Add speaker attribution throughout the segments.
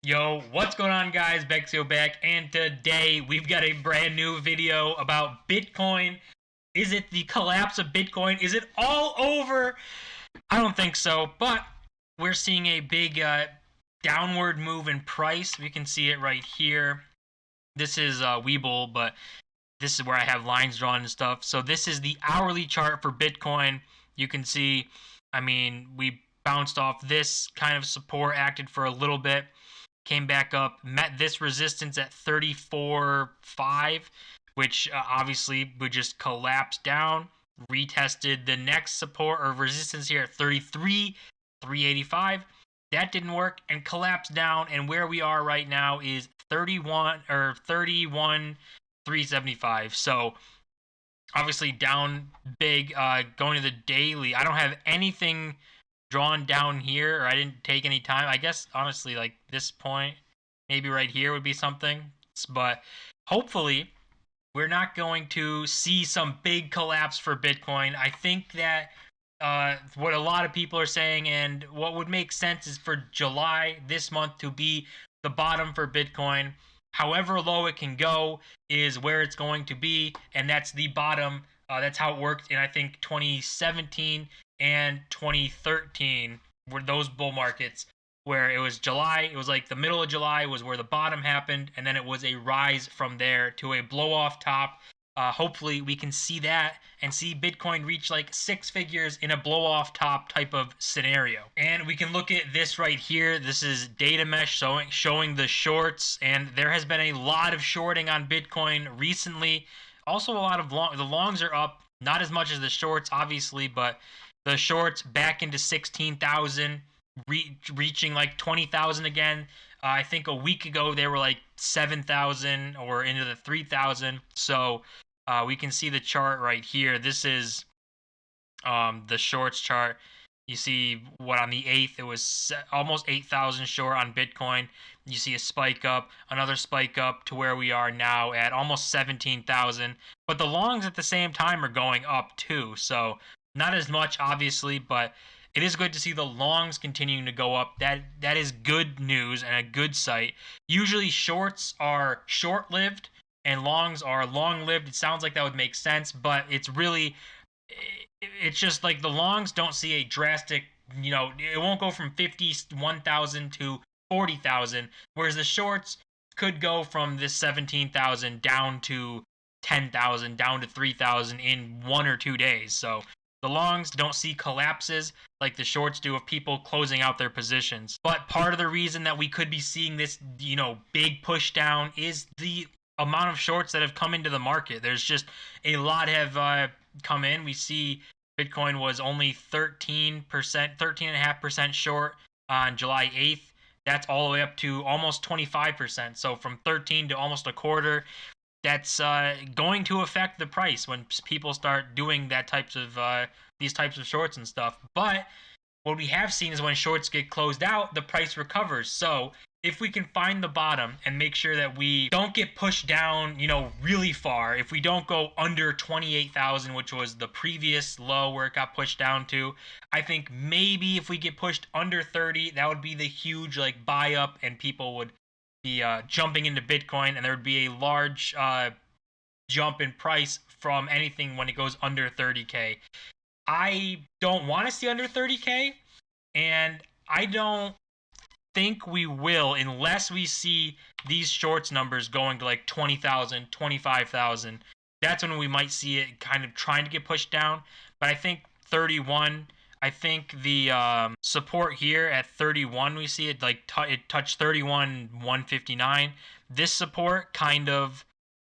Speaker 1: Yo, what's going on, guys? Bexio back, and today we've got a brand new video about Bitcoin. Is it the collapse of Bitcoin? Is it all over? I don't think so, but we're seeing a big downward move in price. We can see it right here. This is Webull, but this is where I have lines drawn and stuff. So this is the hourly chart for Bitcoin. You can see, we bounced off this kind of support, acted for a little bit, came back up, met this resistance at 34.5, which obviously would just collapse down, retested the next support or resistance here at 33.385. That didn't work and collapsed down, and where we are right now is 31.375. So obviously down big. Going to the daily, I don't have anything drawn down here, or I didn't take any time. I guess honestly, like this point, maybe right here would be something. But hopefully we're not going to see some big collapse for Bitcoin. I think that what a lot of people are saying, and what would make sense, is for July, this month, to be the bottom for Bitcoin. However low it can go is where it's going to be, and that's the bottom. That's how it worked in, I think, 2017 and 2013 were those bull markets where it was July. It was like the middle of July was where the bottom happened, and then it was a rise from there to a blow off top. Hopefully we can see that and see Bitcoin reach like six figures in a blow off top type of scenario. And we can look at this right here. This is data mesh showing the shorts, and there has been a lot of shorting on Bitcoin recently. Also a lot of the longs are up, not as much as the shorts obviously, but the shorts back into 16,000, reaching like 20,000 again. I think a week ago they were like 7,000 or into the 3,000. So we can see the chart right here. This is the shorts chart. You see what on the 8th, it was almost 8,000 short on Bitcoin. You see a spike up, another spike up to where we are now at almost 17,000. But the longs at the same time are going up too. So not as much, obviously, but it is good to see the longs continuing to go up. That is good news and a good sight. Usually shorts are short-lived and longs are long-lived. It sounds like that would make sense, but it's just like the longs don't see a drastic, it won't go from 51,000 to 40,000, whereas the shorts could go from this 17,000 down to 10,000, down to 3,000 in 1 or 2 days. So the longs don't see collapses like the shorts do of people closing out their positions. But part of the reason that we could be seeing this, big push down is the amount of shorts that have come into the market. There's just a lot have come in. We see Bitcoin was only 13.5% short on July 8th. That's all the way up to almost 25%. So from 13 to almost a quarter. That's going to affect the price when people start doing these types of shorts and stuff. But what we have seen is when shorts get closed out, the price recovers. So if we can find the bottom and make sure that we don't get pushed down, really far, if we don't go under 28,000, which was the previous low where it got pushed down to, I think maybe if we get pushed under 30, that would be the huge buy up, and people would be jumping into Bitcoin, and there would be a large jump in price from anything when it goes under 30K. I don't want to see under 30K, and I don't think we will unless we see these shorts numbers going to like 20,000, 25,000. That's when we might see it kind of trying to get pushed down. But I think 31, I think the support here at 31, we see it it touched 31,159. This support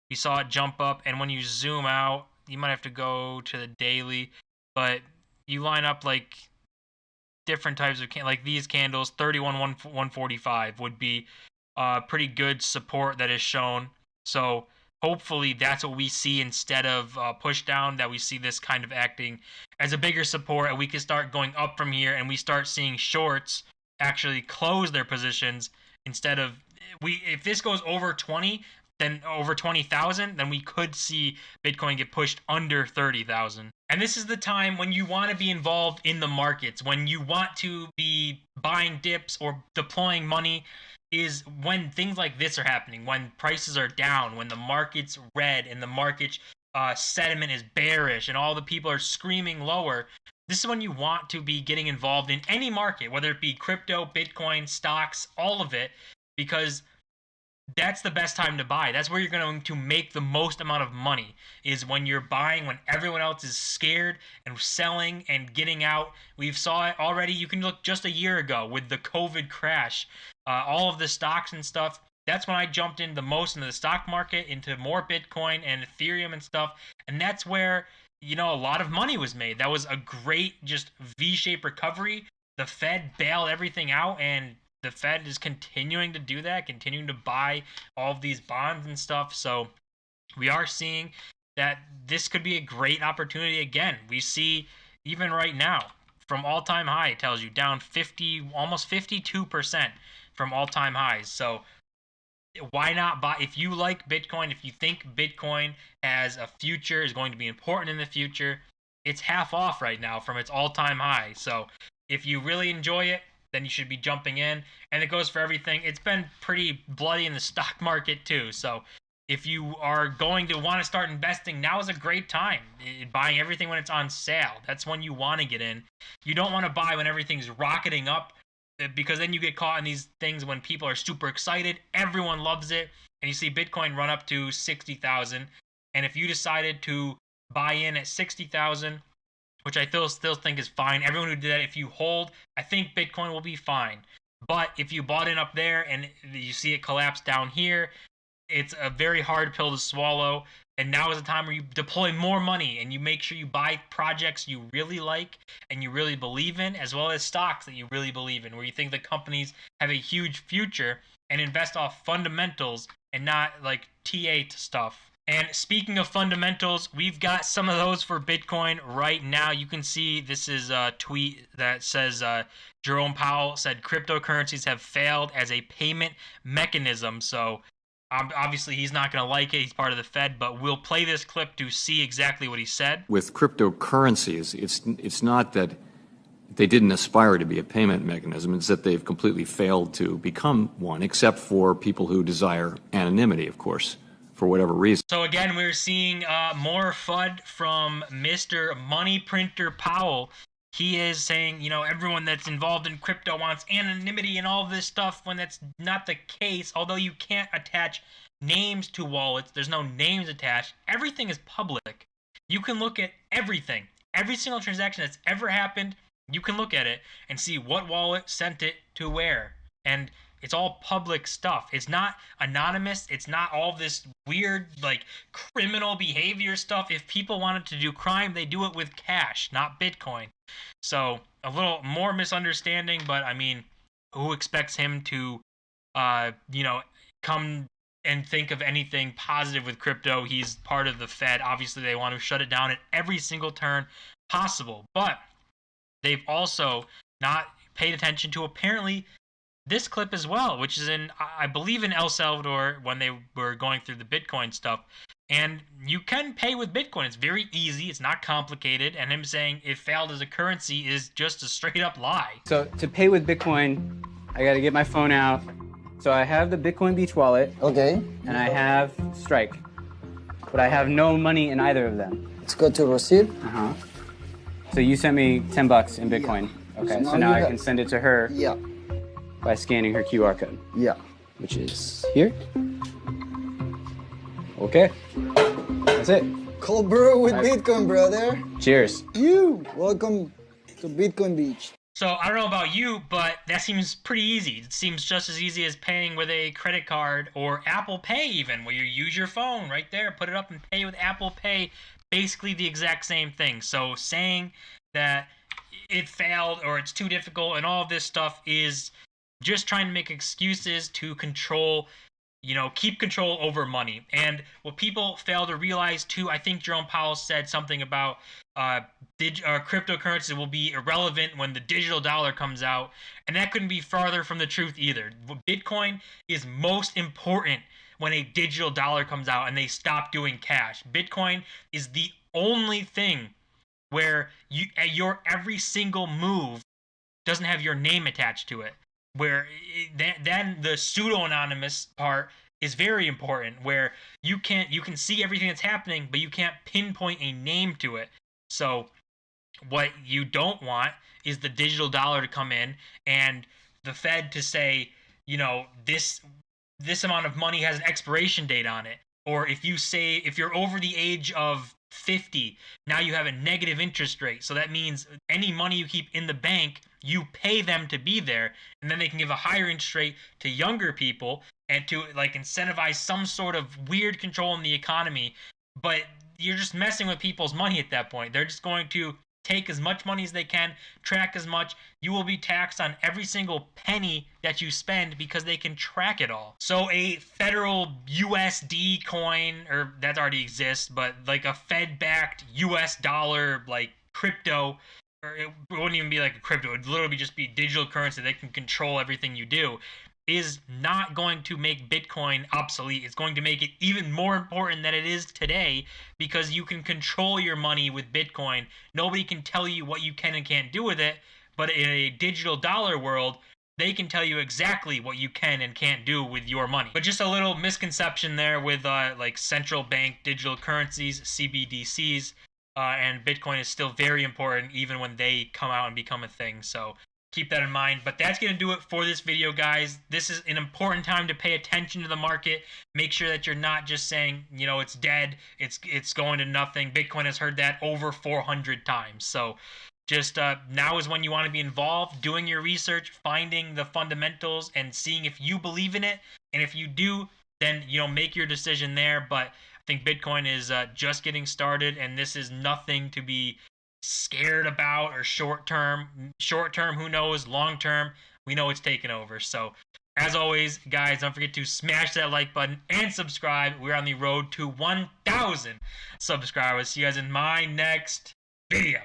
Speaker 1: we saw it jump up, and when you zoom out, you might have to go to the daily, but you line up like different types of these candles. 31,145 would be pretty good support that is shown. So hopefully that's what we see instead of push down, that we see this kind of acting as a bigger support, and we can start going up from here, and we start seeing shorts actually close their positions instead of if this goes over 20, then over 20,000, then we could see Bitcoin get pushed under 30,000. And this is the time when you want to be involved in the markets, when you want to be buying dips or deploying money, is when things like this are happening, when prices are down, when the market's red and the market sentiment is bearish and all the people are screaming lower. This is when you want to be getting involved in any market, whether it be crypto, Bitcoin, stocks, all of it, because that's the best time to buy. That's where you're going to make the most amount of money, is when you're buying when everyone else is scared and selling and getting out. We've saw it already. You can look just a year ago with the COVID crash, all of the stocks and stuff. That's when I jumped in the most into the stock market, into more Bitcoin and Ethereum and stuff. And that's where, a lot of money was made. That was a great just V-shaped recovery. The Fed bailed everything out, and the Fed is continuing to do that, continuing to buy all of these bonds and stuff. So we are seeing that this could be a great opportunity again. We see even right now from all-time high, it tells you down 50, almost 52% from all-time highs. So why not buy? If you like Bitcoin, if you think Bitcoin has a future, is going to be important in the future, it's half off right now from its all-time high. So if you really enjoy it, then you should be jumping in. And it goes for everything. It's been pretty bloody in the stock market too. So if you are going to want to start investing, now is a great time. Buying everything when it's on sale. That's when you want to get in. You don't want to buy when everything's rocketing up, because then you get caught in these things when people are super excited. Everyone loves it. And you see Bitcoin run up to 60,000. And if you decided to buy in at 60,000, which I still think is fine. Everyone who did that, if you hold, I think Bitcoin will be fine. But if you bought in up there and you see it collapse down here, it's a very hard pill to swallow. And now is the time where you deploy more money and you make sure you buy projects you really like and you really believe in, as well as stocks that you really believe in, where you think the companies have a huge future, and invest off fundamentals and not like TA stuff. And speaking of fundamentals, we've got some of those for Bitcoin right now. You can see this is a tweet that says Jerome Powell said cryptocurrencies have failed as a payment mechanism. So obviously he's not going to like it. He's part of the Fed, but we'll play this clip to see exactly what he said.
Speaker 2: With cryptocurrencies, it's not that they didn't aspire to be a payment mechanism. It's that they've completely failed to become one, except for people who desire anonymity, of course, for whatever reason.
Speaker 1: So again, we're seeing more FUD from Mr. Money Printer Powell. He is saying, everyone that's involved in crypto wants anonymity and all this stuff, when that's not the case. Although you can't attach names to wallets, there's no names attached. Everything is public. You can look at everything. Every single transaction that's ever happened, you can look at it and see what wallet sent it to where. And it's all public stuff. It's not anonymous. It's not all this weird, criminal behavior stuff. If people wanted to do crime, they do it with cash, not Bitcoin. So a little more misunderstanding, but I mean, who expects him to, come and think of anything positive with crypto? He's part of the Fed. Obviously, they want to shut it down at every single turn possible. But they've also not paid attention to, apparently, this clip as well, which is I believe in El Salvador, when they were going through the Bitcoin stuff. And you can pay with Bitcoin. It's very easy. It's not complicated. And him saying it failed as a currency is just a straight up lie.
Speaker 3: So to pay with Bitcoin, I got to get my phone out. So I have the Bitcoin Beach wallet.
Speaker 4: Okay.
Speaker 3: And I have Strike. But I have no money in either of them.
Speaker 4: Let's go to receipt.
Speaker 3: Uh-huh. So you sent me $10 in Bitcoin. Yeah. Okay, so now I can send it to her.
Speaker 4: Yeah.
Speaker 3: By scanning her QR code.
Speaker 4: Yeah.
Speaker 3: Which is here. Okay. That's it.
Speaker 4: Cold brew with Bitcoin, brother.
Speaker 3: Cheers.
Speaker 4: Welcome to Bitcoin Beach.
Speaker 1: So I don't know about you, but that seems pretty easy. It seems just as easy as paying with a credit card or Apple Pay even, where you use your phone right there, put it up and pay with Apple Pay. Basically the exact same thing. So saying that it failed or it's too difficult and all of this stuff is just trying to make excuses to control, keep control over money. And what people fail to realize too, I think Jerome Powell said something about cryptocurrency will be irrelevant when the digital dollar comes out. And that couldn't be farther from the truth either. Bitcoin is most important when a digital dollar comes out and they stop doing cash. Bitcoin is the only thing where your every single move doesn't have your name attached to it. Where then the pseudo anonymous part is very important, where you can see everything that's happening, but you can't pinpoint a name to it. So what you don't want is the digital dollar to come in and the Fed to say, you know, this amount of money has an expiration date on it. Or if you're over the age of 50, now you have a negative interest rate. So that means any money you keep in the bank, you pay them to be there, and then they can give a higher interest rate to younger people and to like incentivize some sort of weird control in the economy. But you're just messing with people's money at that point. They're just going to take as much money as they can, track as much. You will be taxed on every single penny that you spend because they can track it all. So a federal USD coin, or that already exists, but like a Fed-backed US dollar, like crypto, or it wouldn't even be like a crypto, it would literally just be digital currency. They can control everything you do, is not going to make Bitcoin obsolete. It's going to make it even more important than it is today, because you can control your money with Bitcoin. Nobody can tell you what you can and can't do with it, but in a digital dollar world, they can tell you exactly what you can and can't do with your money. But just a little misconception there with like central bank digital currencies, CBDCs, and Bitcoin is still very important even when they come out and become a thing. So keep that in mind. But that's going to do it for this video, guys. This is an important time to pay attention to the market. Make sure that you're not just saying, you know, it's dead, it's going to nothing. Bitcoin has heard that over 400 times. So just now is when you want to be involved, doing your research, finding the fundamentals, and seeing if you believe in it. And if you do, then, you know, make your decision there. But I think Bitcoin is just getting started, and this is nothing to be scared about or short term, who knows? Long term, we know it's taken over. So as always, guys, don't forget to smash that like button and subscribe. We're on the road to 1,000 subscribers. See you guys in my next video.